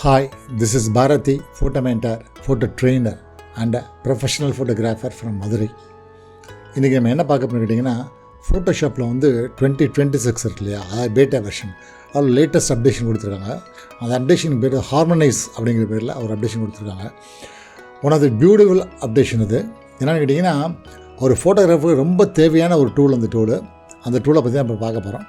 Hi, this is Bharati, photo mentor, photo trainer and a professional photographer from Madurai. இன்றைக்கி நம்ம என்ன பார்க்க பண்ணிக்கிட்டிங்கன்னா ஃபோட்டோஷாப்பில் வந்து 2026 இருக்கு இல்லையா, அதாவது பேட்டா வெர்ஷன், அதில் லேட்டஸ்ட் அப்டேஷன் கொடுத்துருக்காங்க. அந்த அப்டேஷனுக்கு பேர் ஹார்மனைஸ் அப்படிங்கிற பேரில் ஒரு அப்டேஷன் கொடுத்துருக்காங்க. One of the beautiful updation இது. என்னென்னு கேட்டிங்கன்னா, ஒரு ஃபோட்டோகிராஃபருக்கு ரொம்ப தேவையான ஒரு டூல். அந்த டூலை பற்றி நம்ம பார்க்க போகிறோம்.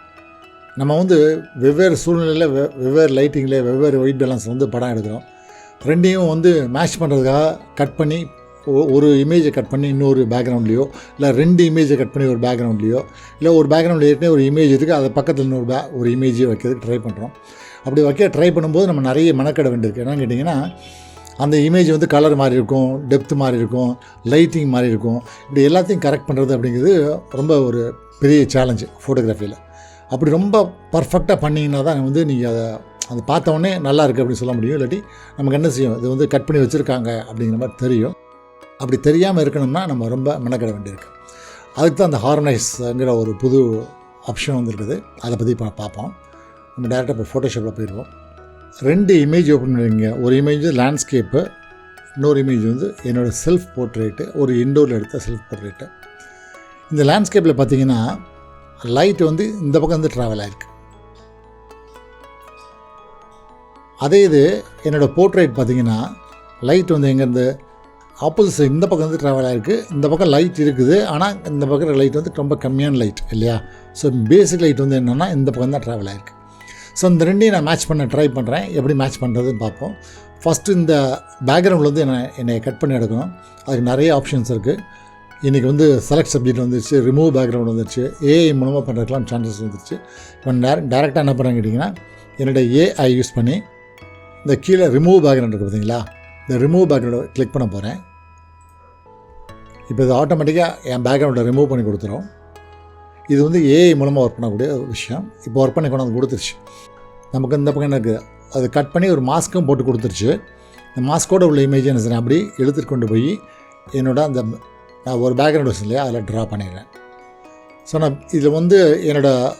நம்ம வந்து வெவ்வேறு சூழ்நிலையில் வெவ்வேறு லைட்டிங்கில் வெவ்வேறு ஒயிட் பேலன்ஸ் வந்து படம் எடுக்கிறோம். ரெண்டையும் வந்து மேட்ச் பண்ணுறதுக்காக கட் பண்ணி ஒரு இமேஜை கட் பண்ணி இன்னொரு பேக்ரவுண்ட்லேயோ, இல்லை ரெண்டு இமேஜை கட் பண்ணி ஒரு பேக்ரவுண்ட்லேயோ, இல்லை ஒரு பேக்ரவுண்டில் ஏற்கனவே ஒரு இமேஜ் இருக்குது, அதை பக்கத்தில் இன்னொரு ஒரு இமேஜை வைக்கிறதுக்கு ட்ரை பண்ணுறோம். அப்படி ட்ரை பண்ணும்போது நம்ம நிறைய மெனக்கட வேண்டியிருக்கு. என்னென்னு கேட்டிங்கன்னா, அந்த இமேஜ் வந்து கலர் மாதிரி இருக்கும், டெப்த் மாதிரி இருக்கும், லைட்டிங் மாதிரி இருக்கும். இப்படி எல்லாத்தையும் கரெக்ட் பண்ணுறது அப்படிங்கிறது ரொம்ப ஒரு பெரிய சேலஞ்சு ஃபோட்டோகிராஃபியில். அப்படி ரொம்ப பர்ஃபெக்டாக பண்ணிங்கன்னா தான் வந்து நீங்கள் அதை பார்த்தோன்னே நல்லா இருக்குது அப்படின்னு சொல்ல முடியும். இல்லாட்டி நமக்கு என்ன செய்யும், இது வந்து கட் பண்ணி வச்சுருக்காங்க அப்படிங்கிற மாதிரி தெரியும். அப்படி தெரியாமல் இருக்கணும்னா நம்ம ரொம்ப மெனக்கிட வேண்டியிருக்கு. அதுக்கு தான் அந்த ஹார்மனைஸ்ங்கிற ஒரு புது ஆப்ஷன் வந்துருக்குது. அதை பற்றி இப்போ பார்ப்போம். நம்ம டேரெக்டாக இப்போ ஃபோட்டோஷாப்பில் போயிடுவோம். ரெண்டு இமேஜ் ஓப்பன் பண்ணுவீங்க. ஒரு இமேஜ் லேண்ட்ஸ்கேப்பு, இன்னொரு இமேஜ் வந்து என்னோடய செல்ஃப் போர்ட்ரேட்டு, ஒரு இன்டோரில் எடுத்த செல்ஃப் போர்ட்ரேட்டு. இந்த லேண்ட்ஸ்கேப்பில் பார்த்தீங்கன்னா லைட் வந்து இந்த பக்கம் வந்து ட்ராவல் ஆகிருக்கு. அதே இது என்னோடய போர்ட்ரேட் பார்த்திங்கன்னா லைட் வந்து எங்கேருந்து ஆப்போசிட் இந்த பக்கம் வந்து ட்ராவல் ஆகிருக்கு. இந்த பக்கம் லைட் இருக்குது, ஆனால் இந்த பக்கம் லைட் வந்து ரொம்ப கம்மியான லைட் இல்லையா. ஸோ பேசிக் லைட் வந்து என்னென்னா இந்த பக்கம் தான் ட்ராவல் ஆகிருக்கு. ஸோ இந்த ரெண்டையும் நான் மேட்ச் பண்ண ட்ரை பண்ணுறேன். எப்படி மேட்ச் பண்ணுறதுன்னு பார்ப்போம். ஃபஸ்ட்டு இந்த பேக்ரவுண்டில் வந்து என்னை கட் பண்ணி எடுக்கணும். அதுக்கு நிறைய ஆப்ஷன்ஸ் இருக்குது. இன்றைக்கி வந்து செலக்ட் சப்ஜெக்ட் வந்துருச்சு, ரிமூவ் பேக்ரவுண்ட் வந்துருச்சு, ஏஐ மூலமாக பண்ணுறதுக்கெலாம் சான்சஸ் வந்துருச்சு. இப்போ டேரெக்டாக என்ன பண்ணுறேன்னு கேட்டிங்கன்னா, என்னுடைய ஏஐ யூஸ் பண்ணி இந்த கீழே ரிமூவ் பேக்ரவுண்ட் இருக்குது பார்த்தீங்களா, இந்த ரிமூவ் பேக்ரவுண்டை கிளிக் பண்ண போகிறேன். இப்போ இது ஆட்டோமேட்டிக்காக என் பேக்ரவுண்டை ரிமூவ் பண்ணி கொடுத்துரும். இது வந்து ஏஐ மூலமாக ஒர்க் பண்ணக்கூடிய ஒரு விஷயம். இப்போ ஒர்க் பண்ணி கொண்டு வந்து கொடுத்துருச்சு. நமக்கு இந்த பக்கம் என்ன இருக்குது, அது கட் பண்ணி ஒரு மாஸ்க்கும் போட்டு கொடுத்துருச்சு. இந்த மாஸ்கோடு உள்ள இமேஜ் என்ன செய்யணும், அப்படி எழுத்துட்டு கொண்டு போய் என்னோட அந்த நான் ஒரு பேக்ரவுண்ட் வச்சு இல்லையா, அதில் ட்ரா பண்ணிடுறேன். ஸோ நான் இதில் வந்து என்னோடய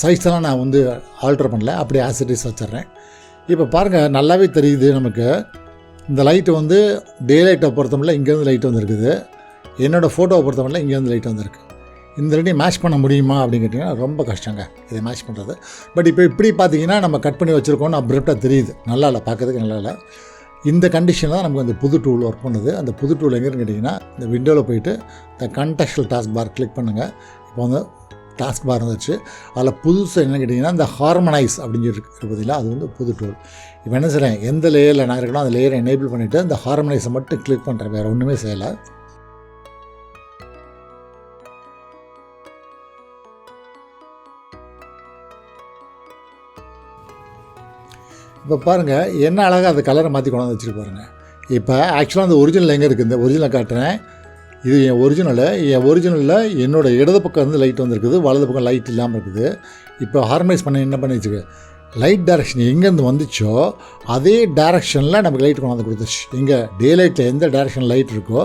சைஸெல்லாம் நான் வந்து ஆல்ட்ரு பண்ணல, அப்படியே ஆசிட்டிஸ் வச்சிட்றேன். இப்போ பாருங்கள், நல்லாவே தெரியுது நமக்கு. இந்த லைட்டு வந்து டே லைட்டை பொறுத்தமில்ல இங்கேருந்து லைட் வந்துருக்குது, என்னோடய ஃபோட்டோவை பொறுத்தமில்ல இங்கேருந்து லைட் வந்துருக்கு. இந்த ரெண்டையும் மேட்ச் பண்ண முடியுமா அப்படின்னு கேட்டிங்கன்னா ரொம்ப கஷ்டங்க இதை மேட்ச் பண்ணுறது. பட் இப்போ இப்படி பார்த்தீங்கன்னா நம்ம கட் பண்ணி வச்சுருக்கோன்னு அப்ரப்டாக தெரியுது. நல்லா இல்லை, பார்க்கறதுக்கு நல்லா இல்லை. இந்த கண்டிஷன் தான் நமக்கு அந்த புது டூல் ஒர்க் பண்ணுது. அந்த புது டூல் எங்கேன்னு கேட்டிங்கன்னா, இந்த விண்டோவில் போய்ட்டு இந்த கண்டெக்ஸ்டுவல் டாஸ்க் பார் கிளிக் பண்ணுங்கள். இப்போ வந்து டாஸ்க் பார் வந்துச்சு. அதில் புதுசாக என்ன கேட்டிங்கன்னா, இந்த ஹார்மனைஸ் அப்படின்னு சொல்லி பார்த்தீங்களா, அது வந்து புது டூல். இப்போ என்ன செய்கிறேன், எந்த லேயரில் நான் இருக்கணும் அந்த லேயரை எனேபிள் பண்ணிவிட்டு இந்த ஹார்மனைஸை மட்டும் கிளிக் பண்ணுறேன், வேறு ஒன்றுமே செய்யலை. இப்போ பாருங்கள் என்ன அழகாக அந்த கலரை மாற்றி கொண்டு வந்து வச்சுட்டு பாருங்கள். இப்போ ஆக்சுவலாக அந்த ஒரிஜினல் எங்கே இருக்குது, இந்த ஒரிஜினலை காட்டுறேன். இது என் ஒரிஜினலில் என்னோடய இடது பக்கம் வந்து லைட் வந்துருக்குது, வலது பக்கம் லைட் இல்லாமல் இருக்குது. இப்போ ஹார்மனைஸ் பண்ண என்ன பண்ணி வச்சுக்கு, லைட் டைரக்ஷன் எங்கேருந்து வந்துச்சோ அதே டைரக்ஷனில் நமக்கு லைட் கொண்டு வந்து கொடுத்துச்சு. இங்கே டே லைட்டில் எந்த டைரக்ஷன் லைட் இருக்கோ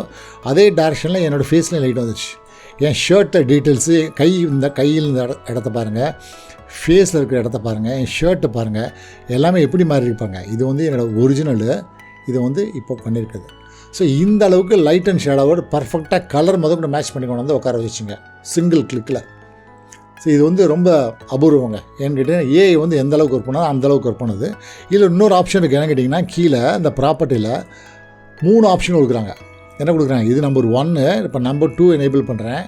அதே டைரக்ஷனில் என்னோடய ஃபேஸ்லேயும் லைட் வந்துச்சு. என் ஷர்ட்டை டீட்டெயில்ஸு, இந்த கையில் இந்த இடத்த பாருங்கள், ஃபேஸில் இருக்கிற இடத்த பாருங்கள், என் ஷர்ட்டை பாருங்கள், எல்லாமே எப்படி மாறி இருப்பாங்க. இது வந்து என்னோடய ஒரிஜினலு, இதை வந்து இப்போ பண்ணியிருக்குது. ஸோ இந்த அளவுக்கு லைட் அண்ட் ஷேடோவோட பர்ஃபெக்டாக கலர் கூட மேட்ச் பண்ணி கொண்டு வந்து உட்கார வச்சுங்க சிங்கிள் கிளிக்கில். ஸோ இது வந்து ரொம்ப அபூர்வங்க. ஏன்னு கேட்டிங்கன்னா, ஏஐ வந்து எந்த அளவுக்கு ஒர்க் பண்ணால் அந்தளவுக்கு ஒர்க் பண்ணுது. இதில் இன்னொரு ஆப்ஷன் இருக்குது. என்ன கேட்டிங்கன்னா, கீழே இந்த ப்ராப்பர்ட்டியில் 3 ஆப்ஷன் கொடுக்குறாங்க. என்ன கொடுக்குறாங்க, இது நம்பர் 1. இப்போ நம்பர் 2 எனேபிள் பண்ணுறேன்.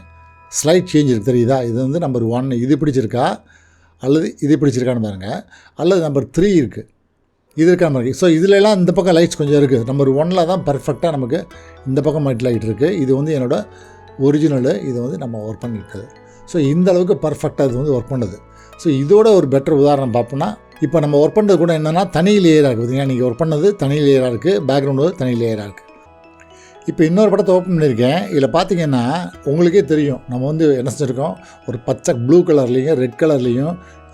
ஸ்லைட் சேஞ்ச் இருக்குது தெரியுதா, இது வந்து நம்பர் 1. இது பிடிச்சிருக்கா அல்லது இது பிடிச்சிருக்கான்னு பாருங்கள். அல்லது நம்பர் 3 இருக்குது, இது இருக்கா மாதிரி. ஸோ இதிலெல்லாம் இந்த பக்கம் லைட்ஸ் கொஞ்சம் இருக்குது. நம்பர் 1 தான் பர்ஃபெக்டாக நமக்கு இந்த பக்கம் லைட் இருக்குது. இது வந்து என்னோடய ஒரிஜினலு, இது வந்து நம்ம ஒர்க் பண்ணியிருக்குது. ஸோ இந்த அளவுக்கு பர்ஃபெக்டாக இது வந்து ஒர்க் பண்ணுது. ஸோ இதோட ஒரு பெட்டர் உதாரணம் பார்ப்போம்னா, இப்போ நம்ம ஒர்க் பண்ணுறது கூட என்னென்னா தனி லேயராக இருக்குது. பார்த்தீங்கன்னா, நீங்கள் ஒர்க் பண்ணது தனி லேயராக இருக்குது, பேக்ரவுண்டு தனி லேயராக இருக்குது. இப்போ இன்னொரு படத்தை ஓப்பன் பண்ணியிருக்கேன். இதில் பார்த்தீங்கன்னா உங்களுக்கே தெரியும், நம்ம வந்து என்ன செஞ்சுருக்கோம், ஒரு பச்சை ப்ளூ கலர்லேயும் ரெட் கலர்லேயும்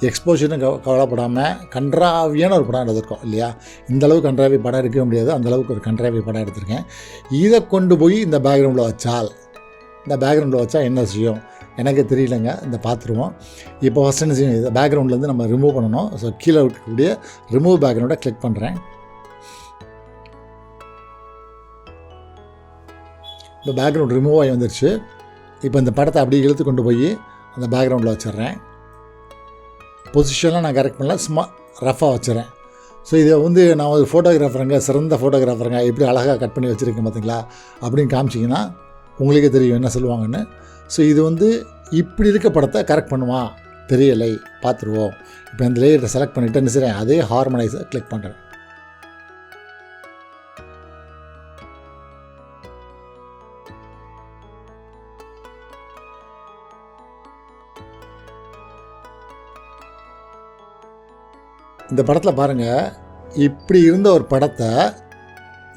எக்ஸ்போஷரும் கவலைப்படாமல் கன்றாவியான ஒரு படம் எடுத்திருக்கோம் இல்லையா. இந்தளவுக்கு கன்றாவி படம் எடுக்க முடியாது, அந்தளவுக்கு ஒரு கன்றாவி படம் எடுத்திருக்கேன். இதை கொண்டு போய் இந்த பேக்ரவுண்டில் வச்சா என்ன செய்யும், எனக்கு தெரியலைங்க. இந்த பார்த்துருவோம். இப்போ ஃபஸ்ட் என்ன செய்யணும், இதை பேக்ரவுண்ட்லேருந்து நம்ம ரிமூவ் பண்ணணும். ஸோ கீழே இருக்கக்கூடிய ரிமூவ் பேக்ரவுண்டை கிளிக் பண்ணுறேன். இப்போ பேக்ரவுண்ட் ரிமூவ் ஆகி வந்துருச்சு. இப்போ இந்த படத்தை அப்படியே இழுத்து கொண்டு போய் அந்த பேக்ரவுண்டில் வச்சிட்றேன். பொசிஷன்லாம் நான் கரெக்ட் பண்ணல, சும்மா ரஃபாக வச்சுறேன். ஸோ இதை வந்து நான் ஒரு ஃபோட்டோகிராஃபருங்க, சிறந்த ஃபோட்டோகிராஃபருங்க, எப்படி அழகாக கட் பண்ணி வச்சுருக்கேன் பார்த்தீங்களா அப்படின்னு காமிச்சிங்கன்னா உங்களுக்கே தெரியும் என்ன சொல்லுவாங்கன்னு. ஸோ இது வந்து இப்படி இருக்க படத்தை கரெக்ட் பண்ணுவான், தெரியலை, பார்த்துருவோம். இப்போ இந்த லேயரை செலக்ட் பண்ணிவிட்டு என்ன செய்கிறேன், அதே ஹார்மனைஸை கிளிக் பண்ணுறேன். இந்த படத்தில் பாருங்கள், இப்படி இருந்த ஒரு படத்தை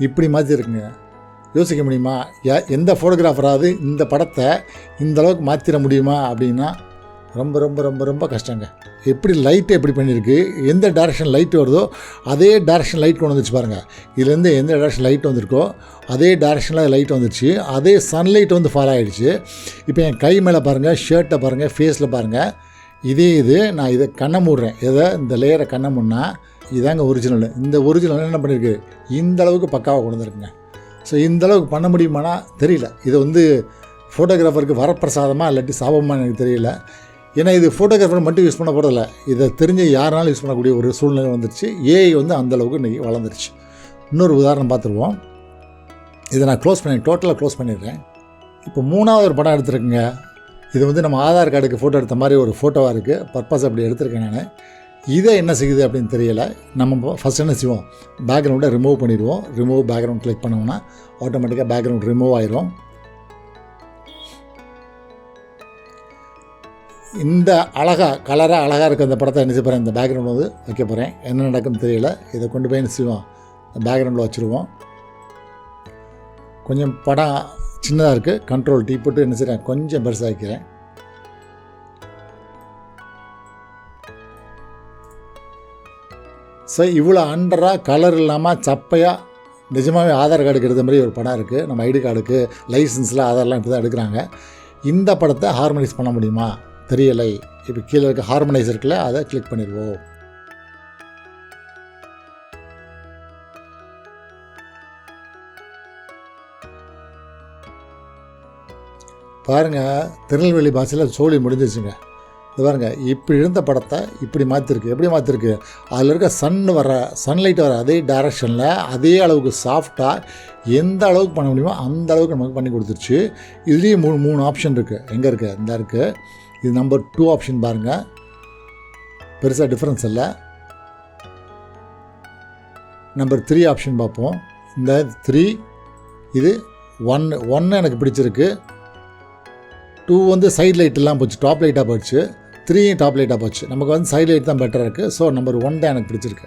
இப்படி மாற்றிருக்குங்க. யோசிக்க முடியுமா? எந்த ஃபோட்டோகிராஃபராவது இந்த படத்தை இந்த அளவுக்கு மாற்றிட முடியுமா அப்படின்னா ரொம்ப ரொம்ப ரொம்ப ரொம்ப கஷ்டங்க. எப்படி லைட்டை எப்படி பண்ணியிருக்கு, எந்த டேரெக்ஷன் லைட் வருதோ அதே டேரெக்ஷன் லைட் கொண்டு வந்துச்சு பாருங்கள். இதுலேருந்து எந்த டேரெக்ஷன் லைட் வந்திருக்கோ அதே டேரெக்ஷனில் லைட் வந்துடுச்சு, அதே சன்லைட் வந்து ஃபாலோ ஆகிடுச்சு. இப்போ என் கை மேலே பாருங்கள், ஷர்ட்டை பாருங்கள், ஃபேஸில் பாருங்கள். இது நான் இதை கண்ணை மூடுறேன். இந்த லேயரை கண்ணை மூடினா இதாங்க ஒரிஜினல். இந்த ஒரிஜினல் என்ன பண்ணியிருக்கு, இந்த அளவுக்கு பக்காவாக கொண்டு வந்துருக்குங்க. ஸோ இந்த அளவுக்கு பண்ண முடியுமானா தெரியல. இது வந்து ஃபோட்டோகிராஃபருக்கு வரப்பிரசாதமாக இல்லாட்டி சாபமாக எனக்கு தெரியல. ஏன்னா இது ஃபோட்டோகிராஃபர் மட்டும் யூஸ் பண்ண போகிறதில்ல, இதை தெரிஞ்சு யாருனாலும் யூஸ் பண்ணக்கூடிய ஒரு சூழ்நிலை வந்துருச்சு. ஏஐ வந்து அந்தளவுக்கு இன்றைக்கி வளர்ந்துருச்சு. இன்னொரு உதாரணம் பார்த்துருவோம். இதை நான் டோட்டலாக க்ளோஸ் பண்ணிடுறேன். இப்போ 3வது ஒரு படம் எடுத்துருக்குங்க. இது வந்து நம்ம ஆதார் கார்டுக்கு ஃபோட்டோ எடுத்த மாதிரி ஒரு ஃபோட்டோவாக இருக்குது. பர்பஸ் அப்படி எடுத்திருக்கேன் நான். இதை என்ன செய்யுது அப்படின்னு தெரியல. நம்ம ஃபஸ்ட் என்ன செய்வோம், பேக்ரவுண்டை ரிமூவ் பண்ணிடுவோம். ரிமூவ் பேக்ரவுண்ட் கிளிக் பண்ணோம்னா ஆட்டோமேட்டிக்காக பேக்ரவுண்ட் ரிமூவ் ஆயிரும். இந்த கலராக அழகாக இருக்க அந்த படத்தை என்ன செய்ய போகிறேன், இந்த பேக்ரவுண்ட் வந்து வைக்க போகிறேன். என்ன நடக்குன்னு தெரியல. இதை கொண்டு போய் என்ன செய்வோம், பேக்ரவுண்டில் வச்சுருவோம். கொஞ்சம் படம் சின்னதாக இருக்குது, கண்ட்ரோல் டீ போட்டு என்ன செய்கிறேன், கொஞ்சம் பெருசாகிக்கிறேன். ஸோ இவ்வளோ அண்டராக கலர் இல்லாமல் சப்பையாக நிஜமாகவே ஆதார் கார்டுக்கு எடுத்த மாதிரி ஒரு படம் இருக்குது. நம்ம ஐடி கார்டுக்கு லைசன்ஸில் ஆதார்லாம் இப்படி தான் எடுக்கிறாங்க. இந்த படத்தை ஹார்மனைஸ் பண்ண முடியுமா தெரியலை. இப்போ கீழே இருக்க ஹார்மனைஸ் இருக்குல்ல, அதை கிளிக் பண்ணிடுவோம். பாருங்கள், திருநெல்வேலி பாஷையில் சோழி முடிஞ்சிச்சுங்க. இது பாருங்கள், இப்படி இருந்த படத்தை இப்படி மாற்றிருக்கு. எப்படி மாற்றிருக்கு, அதில் இருக்க சன்லைட் வர அதே டைரக்ஷனில் அதே அளவுக்கு சாஃப்டாக எந்த அளவுக்கு பண்ண முடியுமோ அந்த அளவுக்கு நமக்கு பண்ணி கொடுத்துருச்சு. இதுலேயும் 3 ஆப்ஷன் இருக்குது. எங்கே இருக்குது, இந்த இருக்குது. இது நம்பர் 2 ஆப்ஷன் பாருங்கள், பெருசாக டிஃப்ரென்ஸ் இல்லை. நம்பர் 3 ஆப்ஷன் பார்ப்போம். இந்த 3 இது 1 எனக்கு பிடிச்சிருக்கு. 2 வந்து சைட் லைட்டெல்லாம் போச்சு, டாப் லைட்டாக போச்சு. 3 டாப் லைட்டாக போச்சு. நமக்கு வந்து சைட் லைட் தான் பெட்டராக இருக்குது. ஸோ நம்பர் 1 தான் எனக்கு பிடிச்சிருக்கு.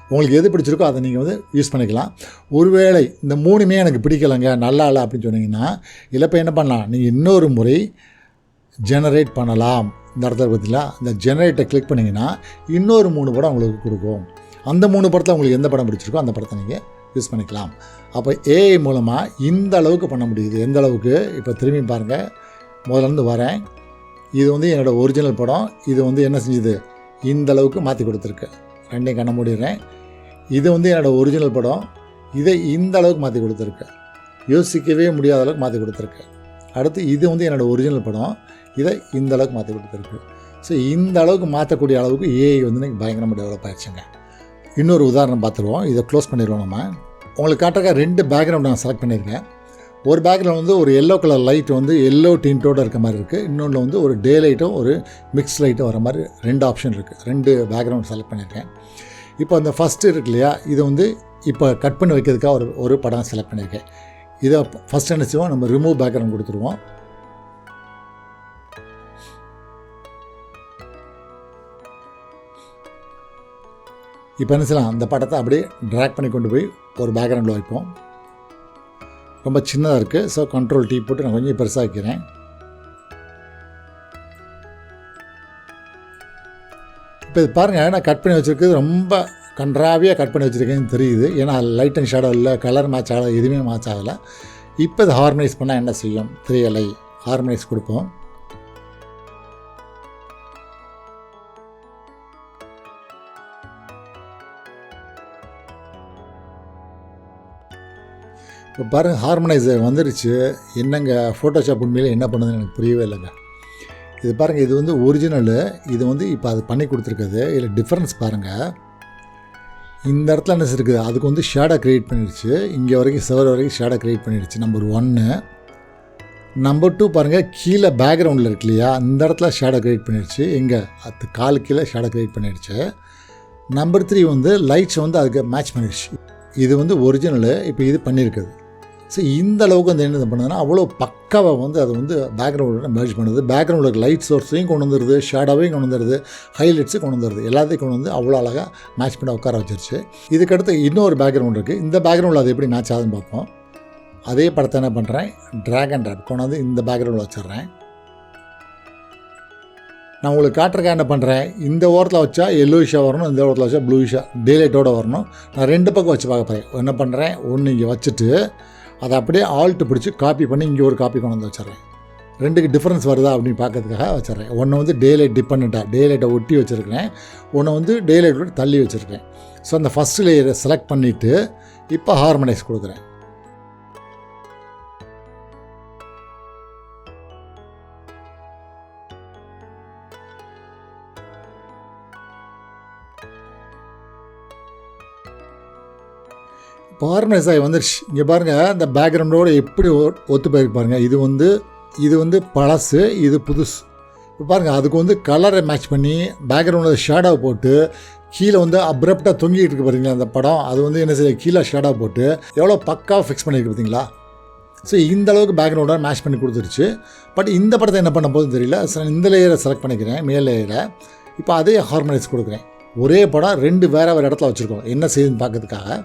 உங்களுக்கு எது பிடிச்சிருக்கோ அதை நீங்கள் வந்து யூஸ் பண்ணிக்கலாம். ஒருவேளை இந்த 3மே எனக்கு பிடிக்கலைங்க, நல்லா இல்லை அப்படின்னு சொன்னீங்கன்னா இல்லை, இப்போ என்ன பண்ணலாம், நீங்கள் இன்னொரு முறை ஜெனரேட் பண்ணலாம். இந்த இடத்துல பார்த்தீங்களா, இந்த ஜெனரேட்டை கிளிக் பண்ணிங்கன்னா இன்னொரு 3 படம் உங்களுக்கு கொடுக்கும். அந்த 3 படத்தில் உங்களுக்கு எந்த படம் பிடிச்சிருக்கோ அந்த படத்தை நீங்கள் யூஸ் பண்ணிக்கலாம். அப்போ ஏஐ மூலமாக இந்த அளவுக்கு பண்ண முடியுது. எந்த அளவுக்கு, இப்போ திரும்பி பாருங்கள், முதலேருந்து வரேன். இது வந்து என்னோடய ஒரிஜினல் படம். இது வந்து என்ன செஞ்சுது, இந்த அளவுக்கு மாற்றி கொடுத்துருக்கு. 2 கண்ண மூடிடுறேன். இது வந்து என்னோடய ஒரிஜினல் படம். இதை இந்த அளவுக்கு மாற்றி கொடுத்துருக்கு. யோசிக்கவே முடியாத அளவுக்கு மாற்றி கொடுத்துருக்கு. அடுத்து இது வந்து என்னோடய ஒரிஜினல் படம். இதை இந்த அளவுக்கு மாற்றி கொடுத்துருக்கு. ஸோ இந்த அளவுக்கு மாற்றக்கூடிய அளவுக்கு ஏஐ வந்து எனக்கு பயங்கரமாக டெவலப் ஆகிடுச்சுங்க. இன்னொரு உதாரணம் பார்த்துருவோம். இதை க்ளோஸ் பண்ணிடுவோம். நம்ம உங்களுக்கு காட்டுறக்க 2 பேக்ரவுண்ட் நான் செலக்ட் பண்ணியிருக்கேன். ஒரு பேக்ரவுண்ட் வந்து ஒரு எல்லோ கலர் லைட் வந்து எல்லோ டின்ட்டோடு இருக்க மாதிரி இருக்குது. இன்னொன்று வந்து ஒரு டே லைட்டும் ஒரு மிக்ஸ் லைட்டும் வர மாதிரி 2 ஆப்ஷன் இருக்குது. 2 பேக்ரவுண்ட் செலக்ட் பண்ணியிருக்கேன். இப்போ அந்த ஃபஸ்ட்டு இருக்கு இல்லையா, இது வந்து இப்போ கட் பண்ணி வைக்கிறதுக்காக ஒரு படம் செலக்ட் பண்ணியிருக்கேன். இதை ஃபஸ்ட் என்ன செய்வோம், நம்ம ரிமூவ் பேக்ரவுண்ட் கொடுத்துருவோம். இப்போ என்ன செய்யலாம், அந்த படத்தை அப்படியே ட்ராக் பண்ணி கொண்டு போய் ஒரு பேக்ரவுண்டில் வைப்போம். ரொம்ப சின்னதாக இருக்குது. ஸோ கண்ட்ரோல் டீ போட்டு நான் கொஞ்சம் பெருசாக்கிறேன். இப்போ இது பாருங்கள், நான் கட் பண்ணி வச்சுருக்கிறது ரொம்ப கன்றாவியாக கட் பண்ணி வச்சுருக்கேன்னு தெரியுது. ஏன்னா லைட் அண்ட் ஷேடோ இல்லை, கலர் மேட்ச் ஆகலை, எதுவுமே மேட்ச் ஆகலை. இப்போ இது ஹார்மனைஸ் பண்ணால் என்ன செய்யும் தெரியலை. ஹார்மனைஸ் கொடுப்போம். இப்போ பாருங்கள் ஹார்மனைசர் வந்துருச்சு. என்னங்க ஃபோட்டோஷாப் உண்மையில் என்ன பண்ணுதுன்னு எனக்கு புரியவே இல்லைங்க. இது பாருங்கள், இது வந்து ஒரிஜினலு, இது வந்து இப்போ அது பண்ணி கொடுத்துருக்குது. இதில் டிஃப்ரென்ஸ் பாருங்கள். இந்த இடத்துல என்ன இருக்குது, அதுக்கு வந்து ஷேடோ க்ரியேட் பண்ணிடுச்சு. இங்கே வரைக்கும் செவர் வரைக்கும் ஷேடோ க்ரியேட் பண்ணிடுச்சு. நம்பர் 1. நம்பர் 2 பாருங்கள், கீழே பேக்ரவுண்டில் இருக்கு இல்லையா, இந்த இடத்துல ஷேடோ க்ரியேட் பண்ணிடுச்சு. எங்கே அது கால் கீழே ஷேடோ க்ரியேட் பண்ணிடுச்சு. நம்பர் 3 வந்து லைட்ஸ் வந்து அதுக்கு மேட்ச் பண்ணிடுச்சு. இது வந்து ஒரிஜினலு, இப்போ இது பண்ணியிருக்குது. ஸோ இந்த அளவுக்கு வந்து என்ன பண்ணுதுன்னா அவ்வளோ பக்காவாக வந்து அது வந்து பேக்ரவுண்டோட மேட்ச் பண்ணுது. பேக்ரவுண்டில் லைட் சோர்ஸையும் கொண்டு வந்துடுது, ஷேடோவையும் கொண்டு வந்துடுது, ஹைலைட்ஸையும் கொண்டு வந்துடுது, எல்லாத்தையும் கொண்டு வந்து அவ்வளோ அழகாக மேட்ச் பண்ணி உட்கார வச்சிருச்சு. இதுக்கடுத்து இன்னொரு பேக்ரவுண்ட் இருக்குது. இந்த பேக்ரவுண்டில் அது எப்படி மேட்ச் ஆகுதுன்னு பார்ப்போம். அதே படத்தை என்ன பண்ணுறேன், ட்ராக் அண்ட் ட்ராப் கொண்டு வந்து இந்த பேக்ரவுண்டில் வச்சிடுறேன். நான் உங்களுக்கு காட்டுறக்காக என்ன பண்ணுறேன், இந்த ஓரத்தில் வச்சா எல்லோயிஷாக வரணும், இந்த ஓரத்தில் வச்சா ப்ளூயிஷாக டேலைட்டோடு வரணும். நான் 2 பக்கம் வச்சு பார்க்க போகிறேன். என்ன பண்ணுறேன், ஒன்று இங்கே வச்சுட்டு அதை அப்படியே ஆல்ட்டு பிடிச்சி காப்பி பண்ணி இங்கே ஒரு காப்பி கொண்டு வந்து வச்சிட்றேன். 2க்கு டிஃப்ரென்ஸ் வருதா அப்படின்னு பார்க்கறதுக்காக வச்சிட்றேன். ஒன்று வந்து டேலைட் டிபெண்ட்டாக டேலைட்டை ஒட்டி வச்சுருக்கிறேன், ஒன்று வந்து டேலைட்டோட தள்ளி வச்சுருக்கேன். ஸோ அந்த ஃபஸ்ட் லேயரை செலக்ட் பண்ணிவிட்டு இப்போ ஹார்மனைஸ் கொடுக்குறேன். ஹார்மனைஸ் ஆகி வந்துடுச்சு. இங்கே பாருங்கள், இந்த பேக்ரவுண்டோடு எப்படி ஒத்து போயிருக்கு பாருங்கள். இது வந்து பழசு, இது புதுசு. இப்போ பாருங்கள், அதுக்கு வந்து கலரை மேட்ச் பண்ணி பேக்ரவுண்டில் ஷேடோவை போட்டு கீழே வந்து அப்ரப்டாக தொங்கிட்டு இருக்கு பாருங்களா அந்த படம். அது வந்து என்ன செய்ய, கீழே ஷேடோ போட்டு எவ்வளோ பக்காவாக ஃபிக்ஸ் பண்ணியிருக்கு பார்த்தீங்களா. ஸோ இந்த அளவுக்கு பேக்ரவுண்டோட மேட்ச் பண்ணி கொடுத்துருச்சு. பட் இந்த படத்தை என்ன பண்ண போதுன்னு தெரியல. இந்த லேயரை செலக்ட் பண்ணிக்கிறேன், மேல் லேயரை. இப்போ அதே ஹார்மனைஸ் கொடுக்குறேன். ஒரே படம் 2 வேறு இடத்துல வச்சுருக்கோம், என்ன செய்யுதுன்னு பார்க்கறதுக்காக.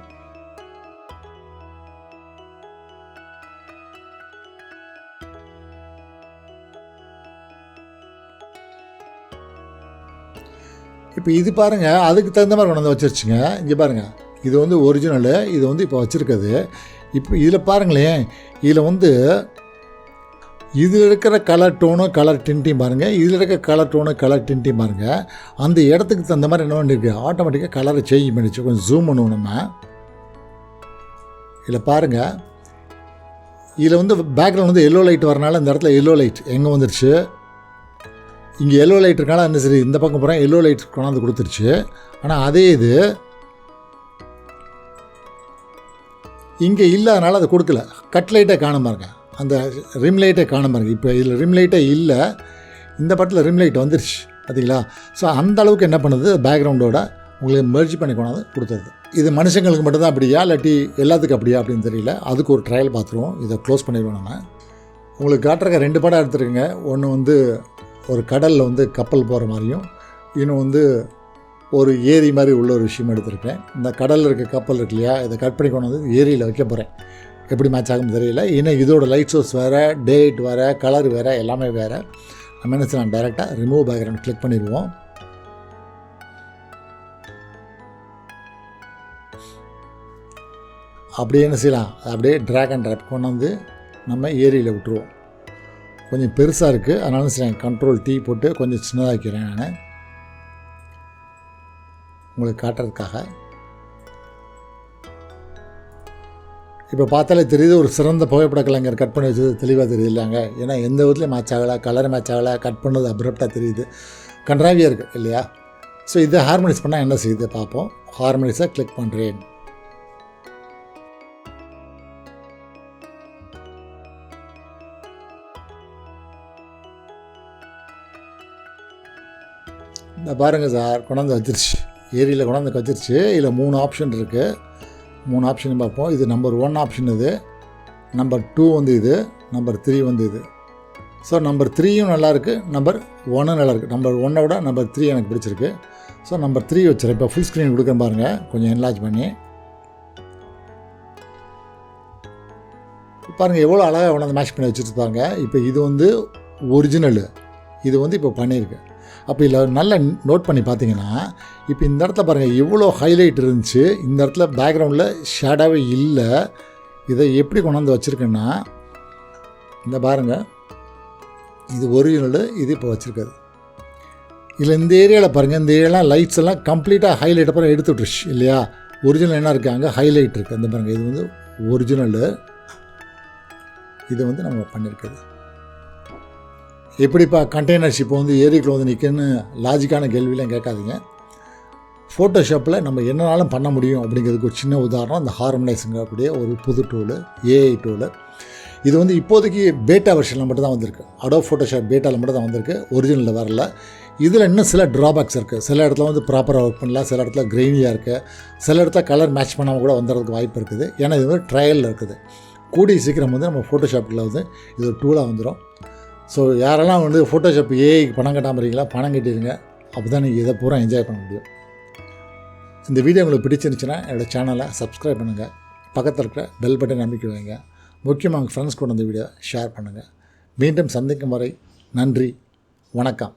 இப்போ இது பாருங்கள், அதுக்கு தகுந்த மாதிரி கொண்டு வந்து வச்சிருச்சுங்க. இங்கே பாருங்கள், இது வந்து ஒரிஜினலு, இது வந்து இப்போ வச்சுருக்குது. இப்போ இதில் பாருங்களேன், இதில் வந்து இதில் இருக்கிற கலர் டோனு கலர் டின்ட்டையும் பாருங்கள், இதில் இருக்கிற கலர் டோனு கலர் டின்ட்டையும் பாருங்கள். அந்த இடத்துக்கு தகுந்த மாதிரி என்ன பண்ணியிருக்கு, ஆட்டோமேட்டிக்காக கலரை சேஞ்ச் பண்ணிடுச்சு. கொஞ்சம் ஜூம் பண்ணுவோம் நம்ம. இதில் பாருங்கள், இதில் வந்து பேக்ரவுண்ட் வந்து எல்லோ லைட் வரனால இந்த இடத்துல எல்லோ லைட் எங்கே வந்துருச்சு, இங்கே எல்லோ லைட் இருக்கனால என்ன சரி இந்த பக்கம் போகிறேன், எல்லோ லைட் கொண்டாந்து கொடுத்துருச்சு. ஆனால் அதே இது இங்கே இல்லாதனால அதை கொடுக்கல. கட் லைட்டை காண பாருங்க, அந்த ரிம் லைட்டை காண பாருங்க. இப்போ இதில் ரிம் லைட்டே இல்லை, இந்த படத்தில் ரிம் லைட் வந்துருச்சு பார்த்தீங்களா. ஸோ அந்த அளவுக்கு என்ன பண்ணுது, பேக்ரவுண்டோட உங்களுக்கு மெர்ஜ் பண்ணி கொண்டாந்து கொடுத்தது. இது மனுஷங்களுக்கு மட்டும்தான் அப்படியா இல்லாட்டி எல்லாத்துக்கும் அப்படியா அப்படின்னு தெரியல. அதுக்கு ஒரு ட்ரையல் பார்த்துருவோம். இதை க்ளோஸ் பண்ணிடுவோம். நம்ம உங்களுக்கு காட்டுறக்க 2 படம் எடுத்துருக்குங்க. ஒன்று வந்து ஒரு கடலில் வந்து கப்பல் போகிற மாதிரியும், இன்னும் வந்து ஒரு ஏரி மாதிரி உள்ள ஒரு விஷயம் எடுத்திருக்கேன். இந்த கடலில் இருக்க கப்பல் இருக்கு இல்லையா, இதை கட் பண்ணி கொண்டு வந்து ஏரியில் வைக்க போகிறேன். எப்படி மேட்ச் ஆகும்னு தெரியல. இன்னும் இதோட லைட் சோர்ஸ் வேறு, டேட் வேறு, கலர் வேறு, எல்லாமே வேறு. நம்ம என்ன செய்யலாம், டைரெக்டாக ரிமூவ் பேக்ரவுண்ட் கிளிக் பண்ணிடுவோம். அப்படியே என்ன செய்யலாம், அப்படியே ட்ராக் அண்ட் ட்ராப் கொண்டு வந்து நம்ம ஏரியில் விட்டுருவோம். கொஞ்சம் பெருசாக இருக்குது, அதனால சரி கண்ட்ரோல் T போட்டு கொஞ்சம் சின்னதாக்கிறேன் நான் உங்களுக்கு காட்டுறதுக்காக. இப்போ பார்த்தாலே தெரியுது, ஒரு சிறந்த புகைப்பட கலைஞர் கட் பண்ணி வச்சது தெளிவாக தெரியுது இல்லைங்க. ஏன்னா எந்த விதத்துலையும் மேட்ச் ஆகலை, கலர் மேட்ச் ஆகலை, கட் பண்ணது அப்ரப்டாக தெரியுது, கன்றாவியாக இருக்குது இல்லையா. ஸோ இதை ஹார்மனைஸ் பண்ணால் என்ன செய்யுது பார்ப்போம். ஹார்மனைஸாக கிளிக் பண்ணுறேன். இந்த பாருங்கள் சார், கொண்டாந்து வச்சிருச்சு, ஏரியில் கொண்டாந்து வச்சிருச்சு. இதில் 3 ஆப்ஷன் இருக்குது. 3 ஆப்ஷன் பார்ப்போம். இது நம்பர் 1 ஆப்ஷன், இது நம்பர் 2 வந்து இது, நம்பர் 3 வந்து இது. ஸோ நம்பர் 3யும் நல்லாயிருக்கு, நம்பர் 1ம் நல்லாயிருக்கு. நம்பர் 1 விட நம்பர் 3 எனக்கு பிடிச்சிருக்கு. ஸோ நம்பர் 3 வச்சுருக்கேன். இப்போ ஃபுல் ஸ்க்ரீன் கொடுக்குறேன் பாருங்கள், கொஞ்சம் என்லார்ஜ் பண்ணி பாருங்கள் எவ்வளோ அழகாக கொண்டாந்து மேட்ச் பண்ணி வச்சுருப்பாங்க. இப்போ இது வந்து ஒரிஜினலு, இது வந்து இப்போ பண்ணியிருக்கு. அப்போ இதில் நல்லா நோட் பண்ணி பார்த்தீங்கன்னா, இப்போ இந்த இடத்துல பாருங்கள் எவ்வளோ ஹைலைட் இருந்துச்சு, இந்த இடத்துல பேக்ரவுண்டில் ஷேடாகவே இல்லை. இதை எப்படி கொண்டாந்து வச்சுருக்கேன்னா, இந்த பாருங்கள், இது ஒரிஜினலு, இது இப்போ வச்சுருக்காது. இதில் இந்த ஏரியாவில் பாருங்கள், இந்த ஏரியாலாம் லைட்ஸ் எல்லாம் கம்ப்ளீட்டாக ஹைலைட் அப்புறம் எடுத்து விட்டுருச்சு இல்லையா. ஒரிஜினல் என்ன இருக்குது, அங்கே ஹைலைட் இருக்குது. அந்த பாருங்கள், இது வந்து ஒரிஜினலு, இது வந்து நம்ம பண்ணியிருக்குது. எப்படிப்பா கண்டெய்னர் ஷிப் வந்து ஏரிக்குள்ள வந்து நிற்குன்னு லாஜிக்கான கேள்வியெலாம் கேட்காதீங்க. ஃபோட்டோஷாப்பில் நம்ம என்னனாலும் பண்ண முடியும் அப்படிங்கிறதுக்கு ஒரு சின்ன உதாரணம் இந்த ஹார்மனைஸுங்கக்கூடிய ஒரு புது டூலு, ஏஐ டூலு. இது வந்து இப்போதைக்கு பேட்டா வெர்ஷனில் மட்டும் தான் வந்திருக்கு. அடோப் ஃபோட்டோஷாப் பேட்டாவில் மட்டும் தான் வந்திருக்கு, ஒரிஜினலில் வரல. இதில் இன்னும் சில ட்ராபேக்ஸ் இருக்குது. சில இடத்துல வந்து ப்ராப்பராக ஒர்க் பண்ணல, சில இடத்துல கிரெயினியாக இருக்குது, சில இடத்துல கலர் மேட்ச் பண்ணாமல் கூட வந்துடுறதுக்கு வாய்ப்பு இருக்குது. ஏன்னா இது வந்து ட்ரையலில் இருக்குது. கூடிய சீக்கிரம் வந்து நம்ம ஃபோட்டோஷாப்பில் வந்து இது ஒரு டூலாக வந்துடும். ஸோ யாரெல்லாம் வந்து ஃபோட்டோஷாப் ஏஐக்கு பணம் கட்டாமல் இருக்கீங்களா, பணம் கட்டிடுங்க. அப்போ தான் நீங்கள் இதை பூரா என்ஜாய் பண்ண முடியும். இந்த வீடியோ உங்களுக்கு பிடிச்சிருந்துச்சுன்னா என்னோடய சேனலை சப்ஸ்கிரைப் பண்ணுங்கள், பக்கத்தில் இருக்கிற பெல் பட்டன் அமைக்க வைங்க. முக்கியமாக உங்கள் ஃப்ரெண்ட்ஸ் கூட இந்த வீடியோ ஷேர் பண்ணுங்கள். மீண்டும் சந்திக்கும் வரை நன்றி, வணக்கம்.